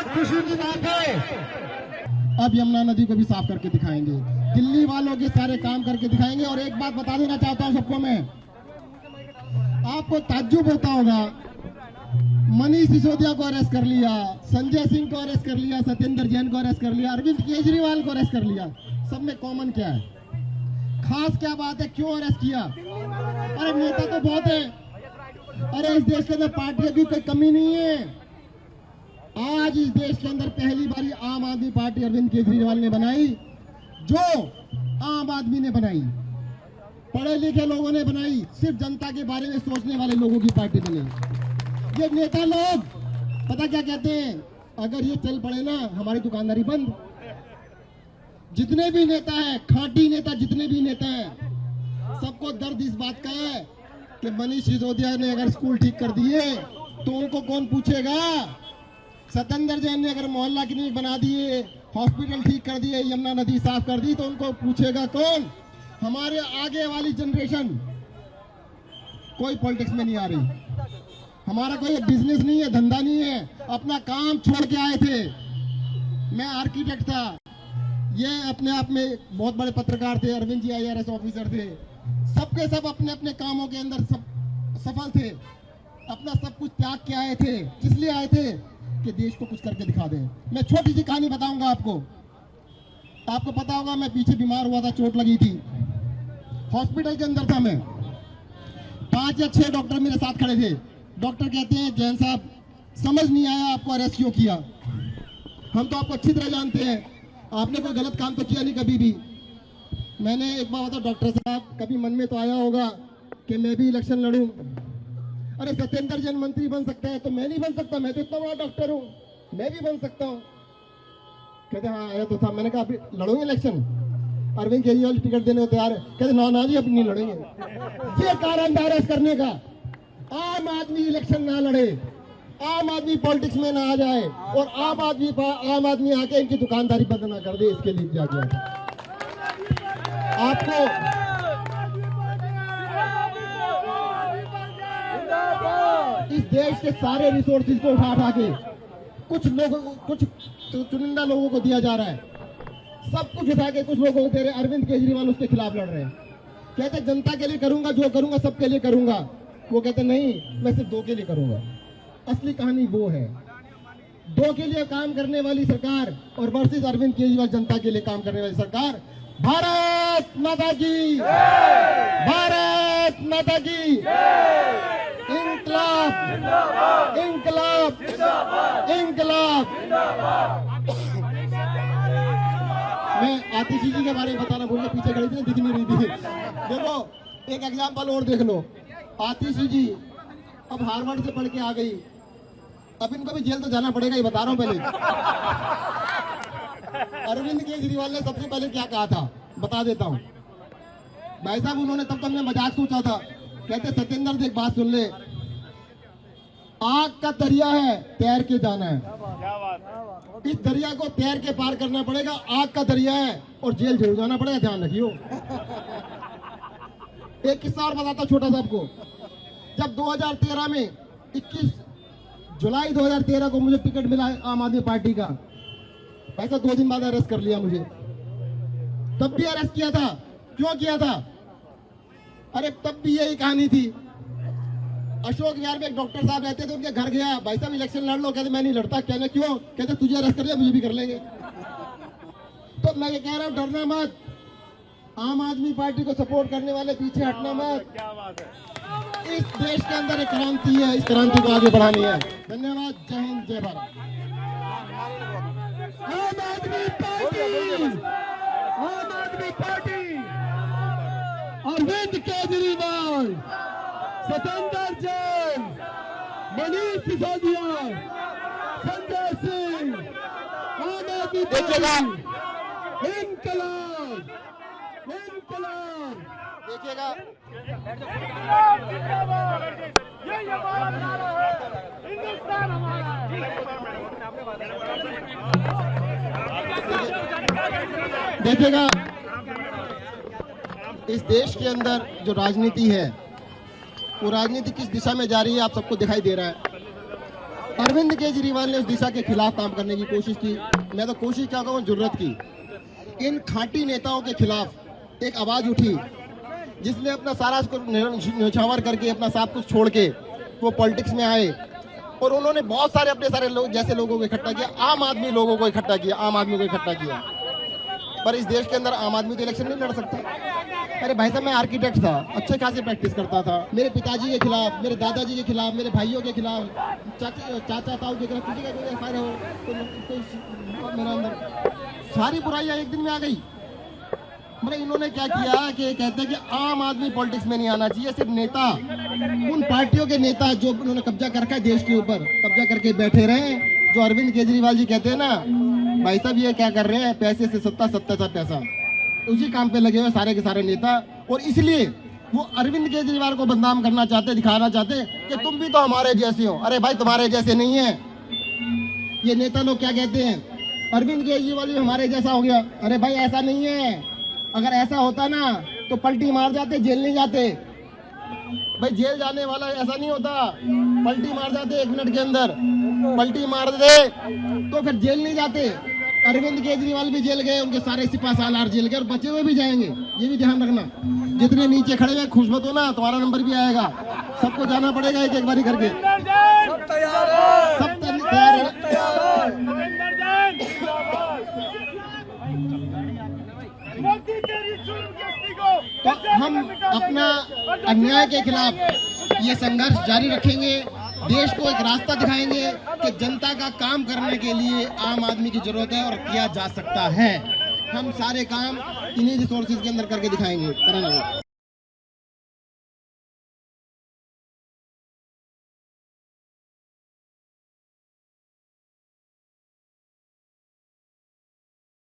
खुशी की बात है। अब यमुना नदी को भी साफ करके दिखाएंगे, दिल्ली वालों के सारे काम करके दिखाएंगे। और एक बात बता देना चाहता हूं सबको मैं, आपको ताज्जुब होता होगा, मनीष सिसोदिया को अरेस्ट कर लिया, संजय सिंह को अरेस्ट कर लिया, सत्येंद्र जैन को अरेस्ट कर लिया, अरविंद केजरीवाल को अरेस्ट कर लिया। सब में कॉमन क्या है, खास क्या बात है, क्यों अरेस्ट किया? अरे नेता तो बहुत है, अरे इस देश के अंदर पार्टियों की कोई कमी नहीं है। आज इस देश के अंदर पहली बारी आम आदमी पार्टी अरविंद केजरीवाल ने बनाई, जो आम आदमी ने बनाई, पढ़े लिखे लोगों ने बनाई, सिर्फ जनता के बारे में सोचने वाले लोगों की पार्टी बनी। ये नेता लोग पता क्या कहते हैं, अगर ये चल पड़े ना हमारी दुकानदारी बंद। जितने भी नेता हैं, खांटी नेता जितने भी नेता हैं, सबको दर्द इस बात का है कि मनीष सिसोदिया ने अगर स्कूल ठीक कर दिए तो उनको कौन पूछेगा? सत्येंद्र जैन ने अगर मोहल्ला क्लिनिक बना दिए, हॉस्पिटल ठीक कर दिए, यमुना नदी साफ कर दी, तो उनको पूछेगा कौन? हमारे आगे वाली जनरेशन। कोई पॉलिटिक्स में नहीं आ रही, हमारा कोई बिजनेस नहीं है, धंधा नहीं है, अपना काम छोड़ के आए थे। मैं आर्किटेक्ट था, ये अपने आप में बहुत बड़े पत्रकार थे, अरविंद जी IAS ऑफिसर थे, सबके सब अपने अपने कामों के अंदर सब सफल थे, अपना सब कुछ त्याग के आए थे। किस लिए आए थे? कि देश को कुछ करके दिखा दें। मैं छोटी सी कहानी बताऊंगा आपको पता होगा, मैं पीछे बीमार हुआ था, चोट लगी थी, हॉस्पिटल के अंदर था मैं, 5 या 6 डॉक्टर मेरे साथ खड़े थे। डॉक्टर कहते हैं, जैन साहब समझ नहीं आया आपको अरेस्ट क्यों किया, हम तो आपको अच्छी तरह जानते हैं, आपने कोई गलत काम तो किया नहीं कभी भी। मैंने एक बार बताया, डॉक्टर साहब कभी मन में तो आया होगा कि मैं भी इलेक्शन लड़ूं। अरे सत्येंद्र जैन मंत्री बन सकता है तो मैं नहीं बन सकता? मैं तो इतना बड़ा डॉक्टर हूं, मैं भी बन सकता हूं। कहते हाँ आया तो था। मैंने कहा अभी लड़ोगे इलेक्शन? अरविंद केजरीवाल टिकट देने को तैयार है। कहते ना जी अब नहीं लड़ेंगे। ये कारण था अरेस्ट करने का। आम आदमी इलेक्शन ना लड़े, आम आदमी पॉलिटिक्स में ना आ जाए, और आम आदमी आके इनकी दुकानदारी बंद ना कर दे, इसके लिए किया गया। आपको इस देश के सारे रिसोर्सेज को उठा के कुछ लोगों को, कुछ चुनिंदा लोगों को दिया जा रहा है, सब कुछ उठा के कुछ लोगों को दे रहे। अरविंद केजरीवाल उसके खिलाफ लड़ रहे हैं, कहते जनता के लिए करूंगा, जो करूंगा सबके लिए करूंगा। वो कहते नहीं, मैं सिर्फ 2 के लिए करूंगा। असली कहानी वो है, 2 के लिए काम करने वाली सरकार और वर्सेस अरविंद केजरीवाल जनता के लिए काम करने वाली सरकार। भारत माता की, भारत माता की। इंकलाब, इंकलाब, इंकलाब। मैं आतिशी जी के बारे में बताना भूल गया, पीछे खड़ी थी, दिख नहीं रही थी। देखो एक एग्जाम्पल और देख लो, आतिशी जी अब हार्वर्ड से पढ़ के आ गई, अब इनको भी जेल तो जाना पड़ेगा, ये बता रहा हूं पहले। अरविंद केजरीवाल ने सबसे पहले क्या कहा था बता देता हूं भाई साहब। उन्होंने तब तो हमने मजाक सोचा था, कहते सत्येंद्र देख बात सुन ले, आग का दरिया है, तैर के जाना है, इस दरिया को तैर के पार करना पड़ेगा। आग का दरिया है और जेल जरूर जाना पड़ेगा, ध्यान रखियो। एक किस्सा और बताता छोटा सा आपको। जब 2013 में 21 जुलाई 2013 को मुझे टिकट मिला आम आदमी पार्टी का, वैसा 2 दिन बाद अरेस्ट कर लिया मुझे। तब भी अरेस्ट किया था, क्यों किया था? अरे तब भी यही कहानी थी। अशोक विहार में एक डॉक्टर साहब रहते थे, उनके घर गया, भाई साहब इलेक्शन लड़ लो। कहते मैं नहीं लड़ता। कहने क्यों? कहते तुझे अरेस्ट कर लिया, मुझे भी कर लेंगे। तो मैं ये कह रहा हूँ, डरना मत, आम आदमी पार्टी को सपोर्ट करने वाले पीछे हटना मत। क्या बात है। इस देश के अंदर एक क्रांति है, इस क्रांति को आगे बढ़ानी है। धन्यवाद। जय हिंद, जय भारत। आम आदमी पार्टी, आम आदमी पार्टी, अरविंद केजरीवाल, सत्येंद्र जैन, मनीष सिसोदिया, संजय सिंह, आम आदमी पार्टी, इंकलाब, इंकलाब। देखिएगा ये हमारा नारा है, हिंदुस्तान हमारा। देखिएगा इस देश के अंदर जो राजनीति है, वो राजनीति किस दिशा में जा रही है आप सबको दिखाई दे रहा है। अरविंद केजरीवाल ने उस दिशा के खिलाफ काम करने की कोशिश की। मैं तो कोशिश क्या कहूँ, जुर्रत की। इन खांटी नेताओं के खिलाफ एक आवाज उठी जिसने अपना सारा न्यौछावर करके, अपना सब कुछ छोड़ के वो पॉलिटिक्स में आए और उन्होंने बहुत सारे अपने सारे लोग जैसे लोगों को इकट्ठा किया, आम आदमी लोगों को इकट्ठा किया, आम आदमी को इकट्ठा किया। पर इस देश के अंदर आम आदमी तो इलेक्शन नहीं लड़ सकता। अरे भाई साहब, मैं आर्किटेक्ट था, अच्छे खासे प्रैक्टिस करता था। मेरे पिताजी के खिलाफ, मेरे दादाजी के खिलाफ, मेरे भाइयों के खिलाफ, चाचा ताऊ के खिलाफ किसी का कोई एफआईआर हो, कोई मेरे अंदर सारी बुराइयां एक दिन में आ गई। मतलब इन्होंने क्या किया कि कहते हैं कि आम आदमी पॉलिटिक्स में नहीं आना चाहिए, सिर्फ नेता, उन पार्टियों के नेता जो उन्होंने कब्जा कर रखा है देश के ऊपर, कब्जा करके बैठे रहे। जो अरविंद केजरीवाल जी कहते हैं ना, भाई साहब ये क्या कर रहे हैं, पैसे से सत्ता, सत्ता से पैसा, उसी काम पे लगे हुए सारे के सारे नेता। और इसलिए वो अरविंद केजरीवाल को बदनाम करना चाहते, दिखाना चाहते कि तुम भी तो हमारे जैसे हो। अरे भाई, तुम्हारे जैसे नहीं है। ये नेता लोग क्या कहते हैं, अरविंद केजरीवाल भी हमारे जैसा हो गया। अरे भाई, ऐसा नहीं है। अगर ऐसा होता ना तो पलटी मार जाते, जेल नहीं जाते। भाई, जेल जाने वाला ऐसा नहीं होता, पलटी मार जाते 1 मिनट के अंदर, पलटी मार दे तो फिर जेल नहीं जाते। अरविंद केजरीवाल भी जेल गए, उनके सारे सिपा सालार जेल गए और बचे हुए भी जाएंगे, ये भी ध्यान रखना। जितने नीचे खड़े हुए खुश मत हो ना, तुम्हारा नंबर भी आएगा, सबको जाना पड़ेगा एक एक बारी करके। सब तैयार है। तो हम अपना अन्याय के खिलाफ ये संघर्ष जारी रखेंगे, देश को एक रास्ता दिखाएंगे कि जनता का काम करने के लिए आम आदमी की जरूरत है और किया जा सकता है। हम सारे काम इन्हीं रिसोर्सेज के अंदर करके दिखाएंगे।